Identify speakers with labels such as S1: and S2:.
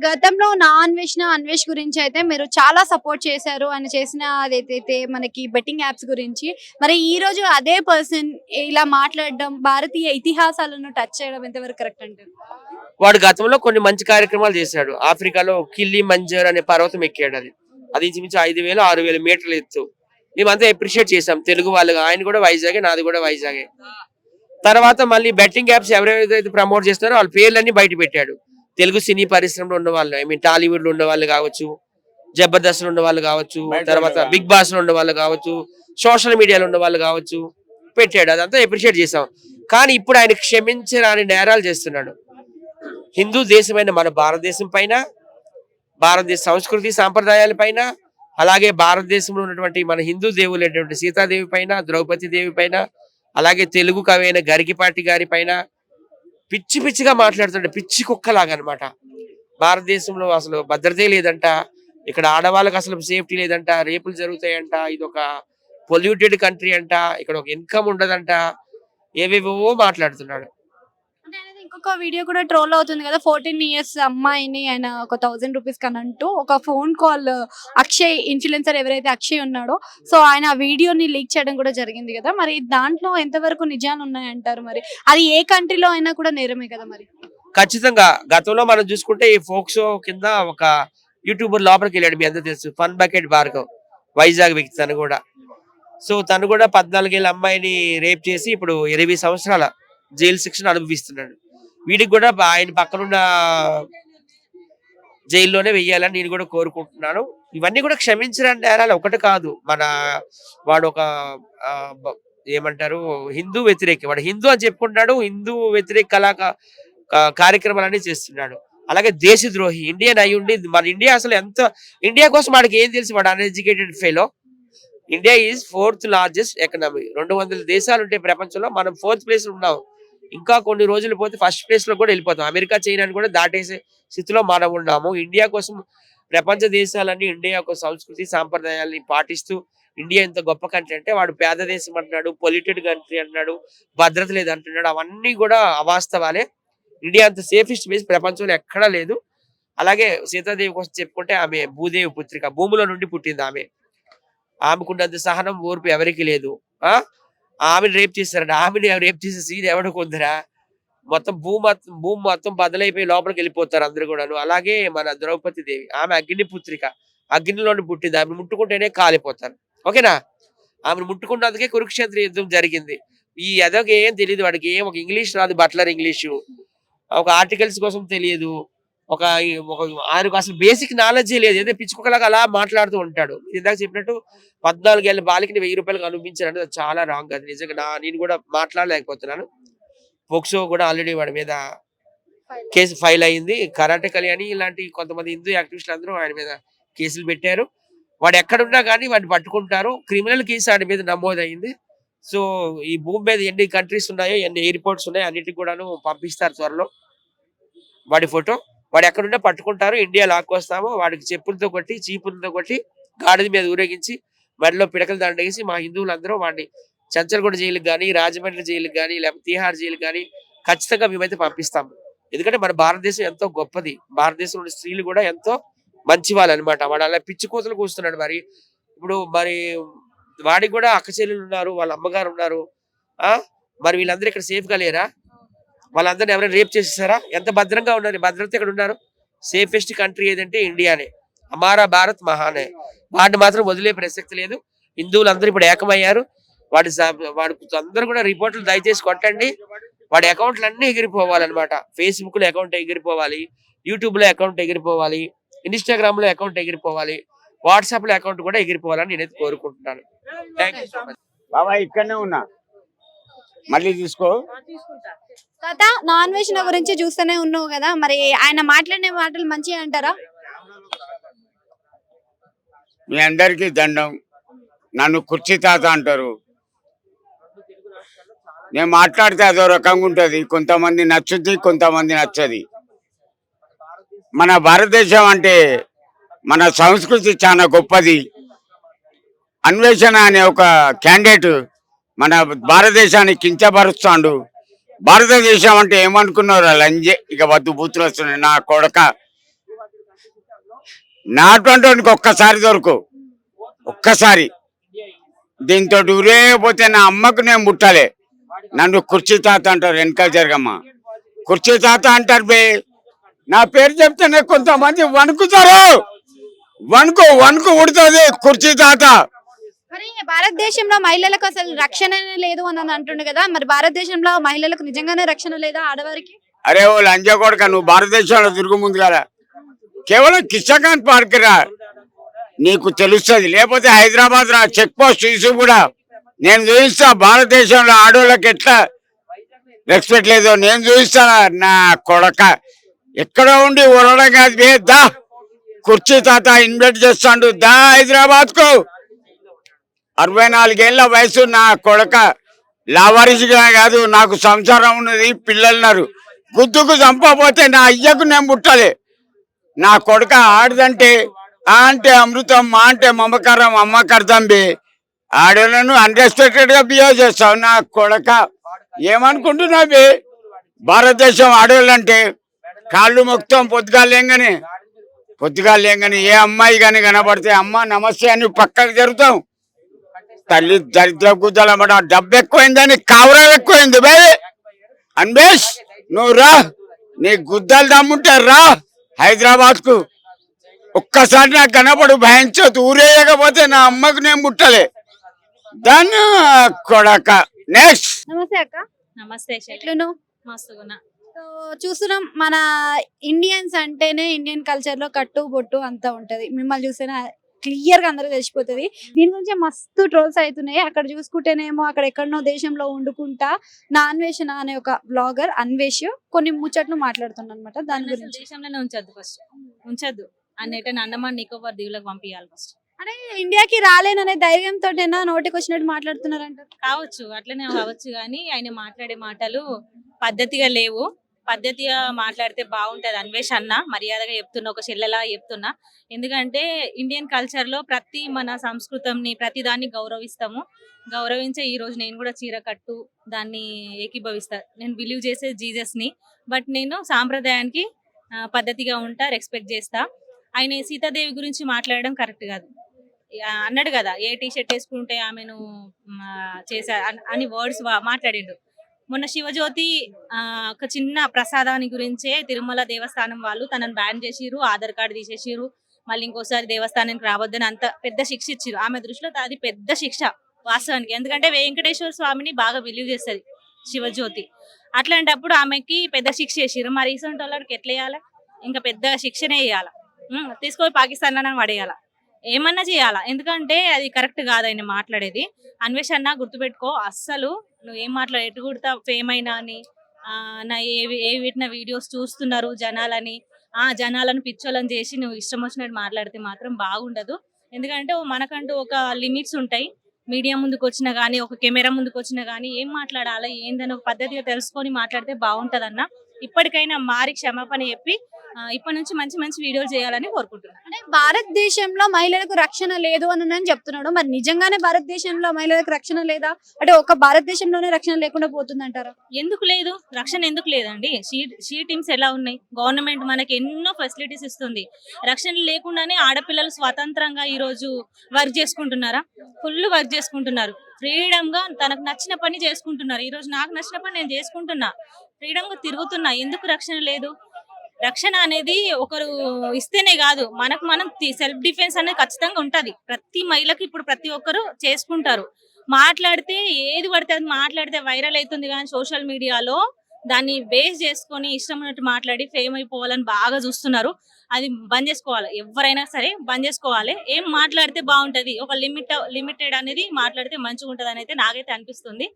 S1: గతంలో నా అన్వేషణ, అన్వేష్ గురించి అయితే మీరు చాలా సపోర్ట్ చేశారు. ఆయన చేసిన అదేదైతే మనకి బెట్టింగ్ యాప్స్ గురించి. మరి ఈరోజు అదే పర్సన్ ఇలా మాట్లాడడం, భారతీయ ఇతిహాసాలను టచ్ చేయడం ఎంతవరకు కరెక్ట్ అంటారు?
S2: వాడు గతంలో కొన్ని మంచి కార్యక్రమాలు చేశాడు. ఆఫ్రికాలో కిల్లి మంజర్ అనే పర్వతం ఎక్కాడు. అది ఇంచుమించు 5,000, 6,000 మీటర్ల ఎత్తు. మేమంతా అప్రిషియేట్ చేసాం తెలుగు వాళ్ళుగా. ఆయన కూడా వైజాగే, నాది కూడా వైజాగే. తర్వాత మళ్ళీ బెట్టింగ్ యాప్స్ ఎవరెవరైతే ప్రమోట్ చేస్తున్నారో వాళ్ళ పేర్లన్నీ బయట పెట్టాడు. తెలుగు సినీ పరిశ్రమలో ఉన్న వాళ్ళు, ఐ మీన్ టాలీవుడ్ లో ఉన్న వాళ్ళు కావచ్చు, జబర్దస్త్ లో ఉన్న వాళ్ళు కావచ్చు, తర్వాత బిగ్ బాస్ లో ఉన్న వాళ్ళు కావచ్చు, సోషల్ మీడియాలో ఉన్న వాళ్ళు కావచ్చు, పెట్టాడు. అదంతా అప్రిషియేట్ చేసాం. కానీ ఇప్పుడు ఆయన క్షమించరాని నేరాలు చేస్తున్నాడు. హిందూ దేశమైన మన భారతదేశం పైన, భారతదేశ సంస్కృతి సాంప్రదాయాల పైన, అలాగే భారతదేశంలో ఉన్నటువంటి మన హిందూ దేవులైనటువంటి సీతాదేవి పైన, ద్రౌపది దేవి పైన, అలాగే తెలుగు కవి అయిన గరికిపాటి గారి పైన పిచ్చి పిచ్చిగా మాట్లాడుతుంటే, పిచ్చి కుక్కలాగా అనమాట. భారతదేశంలో అసలు భద్రతే లేదంట, ఇక్కడ ఆడవాళ్ళకి అసలు సేఫ్టీ లేదంట, రేపులు జరుగుతాయంట, ఇది ఒక పొల్యూటెడ్ కంట్రీ అంట, ఇక్కడ ఒక ఇన్కమ్ ఉండదంట, ఏవేవో మాట్లాడుతున్నాడు.
S1: అంటే అనేది ఇంకొక వీడియో కూడా ట్రోల్ అవుతుంది కదా. 14 ఇయర్స్ అమ్మాయిని ఆయన ఒక 1000 రూపీస్ కనంటూ ఒక ఫోన్ కాల్ అక్షయ్ ఇన్ఫ్లుయెన్సర్ ఎవరైతే అక్షయ్ ఉన్నాడో, సో ఆయన ఆ వీడియోని లీక్ చేయడం కూడా జరిగింది కదా. మరి దాంట్లో ఎంతవరకు నిజాలు ఉన్నాయంటారు? మరి అది ఏ కంట్రీలో అయినా కూడా నేరమే కదా. మరి
S2: ఖచ్చితంగా గతంలో మనం చూసుకుంటే ఈ ఫోక్ షో కింద ఒక యూట్యూబర్ లోపలికి వెళ్ళాడు. మీ అందరూ తెలుసు, ఫన్ బకెట్ భార్గవ్, వైజాగ్ వ్యక్తి. తను కూడా తను కూడా 14 ఏళ్ళ అమ్మాయిని రేప్ చేసి ఇప్పుడు 20 సంవత్సరాల జైలు శిక్షను అనుభవిస్తున్నాడు. వీడికి కూడా ఆయన పక్కనున్న జైల్లోనే వెయ్యాలని నేను కూడా కోరుకుంటున్నాను. ఇవన్నీ కూడా క్షమించడానికి నేరాలు ఒకటి కాదు. వాడు ఒక ఏమంటారు, హిందూ వ్యతిరేకి. వాడు హిందూ అని చెప్పుకుంటున్నాడు, హిందూ వ్యతిరేక కార్యక్రమాలన్నీ చేస్తున్నాడు. అలాగే దేశద్రోహి, ఇండియన్ అయి ఉండి మన ఇండియా అసలు ఇండియా కోసం వాడికి ఏం తెలుసు? వాడు uneducated fellow. India is 4th largest economy. 200 దేశాలు ఉంటే ప్రపంచంలో మనం 4th ప్లేస్ లో ఉన్నాం. ఇంకా కొన్ని రోజులు పోతే ఫస్ట్ ప్లేస్ లో కూడా వెళ్ళిపోతాం. అమెరికా, చైనాని కూడా దాటేసే స్థితిలో మనం ఉన్నాము. ఇండియా కోసం ప్రపంచ దేశాలన్నీ ఇండియా యొక్క సంస్కృతి సాంప్రదాయాల్ని పాటిస్తూ, ఇండియా ఎంత గొప్ప కంట్రీ అంటే వాడు పేద దేశం అంటున్నాడు, పొల్యూటెడ్ కంట్రీ అంటున్నాడు, భద్రత లేదు అంటున్నాడు. అవన్నీ కూడా అవాస్తవాలే. ఇండియా అంత సేఫెస్ట్ ప్లేస్ ప్రపంచంలో ఎక్కడా లేదు. అలాగే సీతాదేవి కోసం చెప్పుకుంటే ఆమె భూదేవి పుత్రిక, భూమిలో నుండి పుట్టింది ఆమె. ఆమెకున్నంత సహనం, ఓర్పు ఎవరికి లేదు. ఆమెను రేప్ చేస్తారంట. ఆమెను రేప్ చేసే సీన్ ఎవడు కొందరా? మొత్తం భూమి మొత్తం బదలైపోయి లోపలికి వెళ్ళిపోతారు అందరు కూడాను. అలాగే మన ద్రౌపది దేవి, ఆమె అగ్ని పుత్రిక, అగ్నిలోని పుట్టింది. ఆమెను ముట్టుకుంటేనే కాలిపోతారు. ఓకేనా? ఆమెను ముట్టుకున్నందుకే కురుక్షేత్ర యుద్ధం జరిగింది. ఈ ఎదోకి ఏం తెలియదు వాడికి. ఒక ఇంగ్లీష్ రాదు, బట్లర్ ఇంగ్లీషు, ఒక ఆర్టికల్స్ కోసం తెలియదు, ఒక ఆయనకు అసలు బేసిక్ నాలెడ్జే లేదు. ఏదో పిచ్చుకోలాగా అలా మాట్లాడుతూ ఉంటాడు. ఇందాక చెప్పినట్టు 14 ఏళ్ళ బాలికని 1000 రూపాయలకు అనిపించారంటే అది చాలా రాంగ్. అది నిజంగా నేను కూడా మాట్లాడలేకపోతున్నాను. పోక్సో కూడా ఆల్రెడీ వాడి మీద కేసు ఫైల్ అయింది. కరాటే కళ్యాణి ఇలాంటి కొంతమంది హిందూ యాక్టివిస్టులు అందరూ ఆయన మీద కేసులు పెట్టారు. వాడు ఎక్కడున్నా కానీ వాడిని పట్టుకుంటారు. క్రిమినల్ కేసు వాడి మీద నమోదైంది. సో ఈ భూమి మీద ఎన్ని కంట్రీస్ ఉన్నాయో, ఎన్ని ఎయిర్పోర్ట్స్ ఉన్నాయో అన్నిటికి కూడాను పంపిస్తారు త్వరలో వాడి ఫోటో. వాడు ఎక్కడున్నా పట్టుకుంటారు. ఇండియా లాక్కొస్తాము. వాడికి చెప్పులతో కొట్టి, చీపులతో కొట్టి, గాడిద మీద ఊరేగించి, మెడలో పిడకలు దండేసి మా హిందువులందరూ వాడిని చంచల్గూడ జైలుకి కానీ, రాజమండ్రి జైలుకి కానీ, లేకపోతే తీహార్ జైలుకి కానీ ఖచ్చితంగా మేమైతే పంపిస్తాము. ఎందుకంటే మన భారతదేశం ఎంతో గొప్పది. భారతదేశంలో స్త్రీలు కూడా ఎంతో మంచి వాళ్ళు అనమాట. వాడు అలా పిచ్చి కోతలు కూస్తున్నాడు. ఇప్పుడు వాడికి కూడా అక్క చెల్లెలు ఉన్నారు, వాళ్ళ అమ్మగారు ఉన్నారు. మరి వీళ్ళందరూ ఇక్కడ సేఫ్ గా లేరా? వాళ్ళందరినీ ఎవరైనా రేప్ చేసేసారా? ఎంత భద్రంగా ఉన్నారు? భద్రత ఇక్కడ ఉన్నారు. సేఫెస్ట్ కంట్రీ ఏదంటే ఇండియానే. హమారా భారత్ మహానే. వాడిని మాత్రం వదిలే ప్రసక్తి లేదు. హిందువులందరూ ఇప్పుడు ఏకమయ్యారు. వాడి అందరూ కూడా రిపోర్టులు దయచేసి కొట్టండి. వాడి అకౌంట్లు అన్ని ఎగిరిపోవాలన్నమాట. ఫేస్బుక్ లో అకౌంట్ ఎగిరిపోవాలి, యూట్యూబ్ లో అకౌంట్ ఎగిరిపోవాలి, ఇన్స్టాగ్రామ్ లో అకౌంట్ ఎగిరిపోవాలి, వాట్సాప్ లో అకౌంట్ కూడా ఎగిరిపోవాలని నేనైతే కోరుకుంటున్నాను. Thank you so much.
S3: బాబా ఇక్కడనే ఉన్నా, మళ్ళీ తీసుకో.
S1: తాత, నాన్ వెజ్ గురించి చూస్తూనే ఉన్నావు కదా, మరి ఆయన మాట్లాడిన మాటలు మంచిగా అంటారా?
S3: మీ అందరికీ దండం. నన్ను కుర్చీ తాత అంటారు. నేను మాట్లాడితే అదో రకంగా ఉంటుంది. కొంతమంది నచ్చుద్ది, కొంతమంది నచ్చది. మన భారతదేశం అంటే మన సంస్కృతి చాలా గొప్పది. అన్వేషణ అనే ఒక క్యాండిడేట్ మన భారతదేశాన్ని కించపరుస్తాడు. భారతదేశం అంటే ఏమనుకున్నారు లంజే, ఇక వద్దు బూతులు వస్తున్నాయి నా కొడక. నాటువంటి ఒక్కసారి దొరకు, ఒక్కసారి. దీంతో ఊరేపోతే నా అమ్మకు నేను ముట్టాలి. నన్ను కుర్చీ తాత అంటారు, వెనక జరగమ్మ కుర్చీ తాత అంటారు బే. నా పేరు చెప్తేనే కొంతమంది వణుకుతారు, వణుకు ఉడుతుంది కుర్చీ తాత.
S1: మరి భారతదేశంలో మహిళలకు అసలు రక్షణ లేదు అని అంటుండే కదా, మరి భారతదేశంలో మహిళలకు నిజంగానే రక్షణ లేదా ఆడవారికి?
S3: అరే ఓ లంజా కొడుక, నువ్వు భారతదేశంలో తిరుగు ముందు కదా, కేవలం కిషన్కాంత్ పార్క్ రా, నీకు తెలుస్తుంది. లేకపోతే హైదరాబాద్ రా, చెక్ పోస్ట్ ఇసు కూడా నేను చూపిస్తా. భారతదేశంలో ఆడవాళ్ళకి ఎట్లా రెస్పెక్ట్ లేదో నేను చూపిస్తా. నా కొడక ఎక్కడో ఉండి ఉరడం కాదు బే, దా కుర్చీ తాత ఇన్వైట్ చేస్తాడు, దా హైదరాబాద్ కు. 64 ఏళ్ల వయసు నా కొడక, లావారీసుగా కాదు, నాకు సంసారం ఉన్నది, పిల్లలున్నారు. గుద్దుకు చంపపోతే నా అయ్యకు నేను ముట్టాలి. నా కొడుక ఆడదంటే ఆ అంటే అమృతం, మా అంటే మమకారం, అమ్మకు అర్థం బే. ఆడలను అన్రెస్పెక్టెడ్ గా బిహేవ్ చేస్తావు. నా కొడక ఏమనుకుంటున్నావు బే? భారతదేశం ఆడవాళ్ళంటే కాళ్ళు మొత్తం పొద్దుగా లేంగానే ఏ అమ్మాయి కానీ కనబడితే అమ్మ నమస్తే అని పక్కకు జరుగుతాం. తల్లి దరిద్ర గుద్దలమాట, డబ్బు ఎక్కువైందని కావరాలు ఎక్కువైంది బే. అన్వేష్ నువ్వు రా, నీ గుద్దలు దమ్ముంటే రా హైదరాబాద్ కు. ఒక్కసారి నాకు కనపడు, భయించదు. ఊరేయకపోతే నా అమ్మకు నేను ముట్టలే. దాన్ని కొడక. నెక్స్ట్.
S1: నమస్తే అక్క.
S4: నమస్తే
S1: ఎట్లును?
S4: మస్తుగున్నా.
S1: సో చూస్తున్నాం, మన ఇండియన్స్ అంటేనే ఇండియన్ కల్చర్ లో కట్టు బొట్టు అంతా ఉంటది. మిమ్మల్ని చూస్తేనే క్లియర్ గా అందరూ తెలిసిపోతుంది. దీని గురించి మస్తు ట్రోల్స్ అవుతున్నాయి. అక్కడ చూసుకుంటేనేమో అక్కడ ఎక్కడనో దేశంలో వండుకుంటా నా అన్వేషణ అనే ఒక బ్లాగర్ అన్వేష్ కొన్ని ముచ్చట్లు మాట్లాడుతున్నా అనమాట. దాని
S4: అసలు
S1: గురించి
S4: దేశంలోనే ఉంచద్దు, ఫస్ట్ ఉంచద్దు అన్నిటి అండమాన్ నికోబార్ దీవులకు పంపించాలి ఫస్ట్.
S1: అంటే ఇండియాకి రాలేననే ధైర్యంతో నోటికి వచ్చినట్టు మాట్లాడుతున్నారంట.
S4: కావచ్చు, అట్లనే కావచ్చు, కానీ ఆయన మాట్లాడే మాటలు పద్ధతిగా లేవు. పద్ధతిగా మాట్లాడితే బాగుంటది. అన్వేష్ అన్న మర్యాదగా చెప్తున్నా, ఒక చెల్లెలా చెప్తున్నా. ఎందుకంటే ఇండియన్ కల్చర్ లో ప్రతి మన సంస్కృతంని ప్రతి దాన్ని గౌరవించే ఈ రోజు నేను కూడా చీర కట్టు దాన్ని ఏకీభవిస్తా. నేను బిలీవ్ చేసే జీసస్ ని, బట్ నేను సాంప్రదాయానికి పద్ధతిగా ఉంటా, రెస్పెక్ట్ చేస్తా. ఆయన సీతాదేవి గురించి మాట్లాడడం కరెక్ట్ కాదు. అన్నాడు కదా, ఏ టీ షర్ట్ వేసుకుంటే ఆమెను చేశా అని వర్డ్స్ మాట్లాడిండు. మొన్న శివజ్యోతి ఒక చిన్న ప్రసాదాన్ని గురించే తిరుమల దేవస్థానం వాళ్ళు తనని బ్యాన్ చేసిరు, ఆధార్ కార్డు తీసేసిరు, మళ్ళీ ఇంకోసారి దేవస్థానానికి రావద్దని అంత పెద్ద శిక్ష ఇచ్చిరు. ఆమె దృష్టిలో అది పెద్ద శిక్ష వాస్తవానికి. ఎందుకంటే వెంకటేశ్వర స్వామిని బాగా బిలీవ్ చేస్తుంది శివజ్యోతి. అట్లాంటప్పుడు ఆమెకి పెద్ద శిక్ష చేసిరు. మరి రీసెంట్ వాళ్ళకి ఎట్లా వేయాలి? ఇంకా పెద్ద శిక్షనే వేయాలా, తీసుకొని పాకిస్తాన్ లో పడేయాలా, ఏమన్నా చేయాలా. ఎందుకంటే అది కరెక్ట్ కాదు ఆయన మాట్లాడేది. అన్వేష్ అన్న గుర్తుపెట్టుకో, అస్సలు నువ్వు ఏం మాట్లాడే ఎటు కుడతా ఫేమ్ అయినా అని నా ఏ వీటిన వీడియోస్ చూస్తున్నారు జనాలని, జనాలను పిచ్చోళ్ళని చేసి నువ్వు ఇష్టం వచ్చినట్టు మాట్లాడితే మాత్రం బాగుండదు. ఎందుకంటే మనకంటూ ఒక లిమిట్స్ ఉంటాయి. మీడియా ముందుకు వచ్చినా కానీ, ఒక కెమెరా ముందుకు వచ్చినా కానీ ఏం మాట్లాడాలా ఏందని ఒక పద్ధతిగా తెలుసుకొని మాట్లాడితే బాగుంటది అన్న. ఇప్పటికైనా మారి క్షమాపణ చెప్పి ఇప్పటి నుంచి మంచి మంచి వీడియోలు చేయాలని కోరుకుంటున్నాను.
S1: అంటే భారతదేశంలో మహిళలకు రక్షణ లేదు అని చెప్తున్నాడు. మరి నిజంగానే భారతదేశంలో మహిళలకు రక్షణ లేదా? అంటే ఒక భారతదేశంలోనే రక్షణ లేకుండా పోతుందంటారా?
S4: ఎందుకు లేదు? రక్షణ ఎందుకు లేదండి? షీ టీమ్స్ ఎలా ఉన్నాయి? గవర్నమెంట్ మనకి ఎన్నో ఫెసిలిటీస్ ఇస్తుంది. రక్షణ లేకుండానే ఆడపిల్లలు స్వతంత్రంగా ఈ రోజు వర్క్ చేసుకుంటున్నారా? ఫుల్ వర్క్ చేసుకుంటున్నారు. ఫ్రీడమ్ గా తనకు నచ్చిన పని చేసుకుంటున్నారు. ఈ రోజు నాకు నచ్చిన పని నేను చేసుకుంటున్నా, ఫ్రీడమ్ గా తిరుగుతున్నా. ఎందుకు రక్షణ లేదు? రక్షణ అనేది ఒకరు ఇస్తేనే కాదు, మనకు మనం సెల్ఫ్ డిఫెన్స్ అనేది ఖచ్చితంగా ఉంటది. ప్రతి మహిళకి ఇప్పుడు ప్రతి ఒక్కరు చేసుకుంటారు. మాట్లాడితే ఏది పడితే అది మాట్లాడితే వైరల్ అవుతుంది, కానీ సోషల్ మీడియాలో దాన్ని బేస్ చేసుకొని ఇష్టం ఉన్నట్టు మాట్లాడి ఫేమ్ అయిపోవాలని బాగా చూస్తున్నారు. అది బంద్ చేసుకోవాలి. ఎవరైనా సరే బంద్ చేసుకోవాలి. ఏం మాట్లాడితే బాగుంటది, ఒక లిమిటెడ్ అనేది మాట్లాడితే మంచిగా ఉంటది అని అయితే నాకైతే అనిపిస్తుంది.